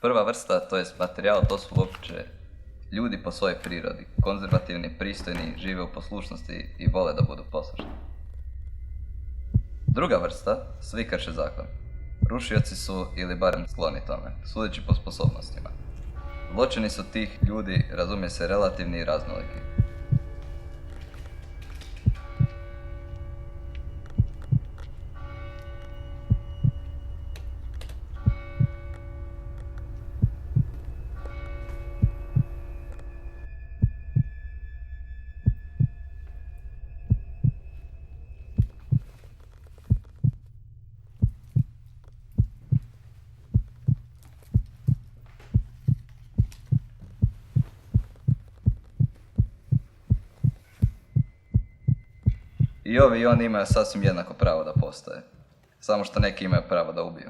Prva vrsta, to jest materijal, to su uopće ljudi po svojoj prirodi. Konzervativni, pristojni, žive u poslušnosti i vole da budu poslušni. Druga vrsta, svi krše zakon. Rušioci su, ili barem skloni tome, sudeći po sposobnostima. Zločini su tih ljudi, razumije se, relativni i raznoliki. I ovi i oni imaju sasvim jednako pravo da postoje. Samo što neki imaju pravo da ubiju.